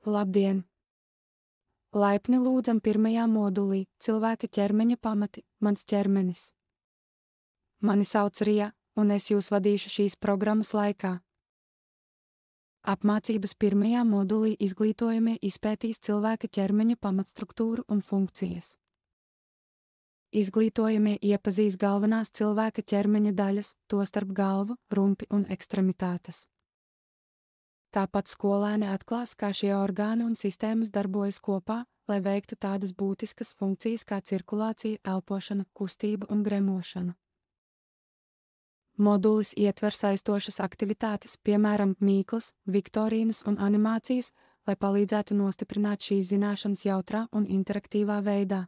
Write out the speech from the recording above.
Labdien! Laipni lūdzam pirmajā modulī cilvēka ķermeņa pamati, mans ķermenis. Mani sauc Rija, un es jūs vadīšu šīs programmas laikā. Apmācības pirmajā modulī izglītojamie izpētīs cilvēka ķermeņa pamatstruktūru un funkcijas. Izglītojamie iepazīs galvenās cilvēka ķermeņa daļas, tostarp galvu, rumpi un ekstremitātes. Tāpat skolēni atklās, kā šie orgāni un sistēmas darbojas kopā, lai veiktu tādas būtiskas funkcijas kā cirkulācija, elpošana, kustība un gremošana. Modulis ietver saistošas aktivitātes, piemēram, mīklas, viktorīnas un animācijas, lai palīdzētu nostiprināt šīs zināšanas jautrā un interaktīvā veidā.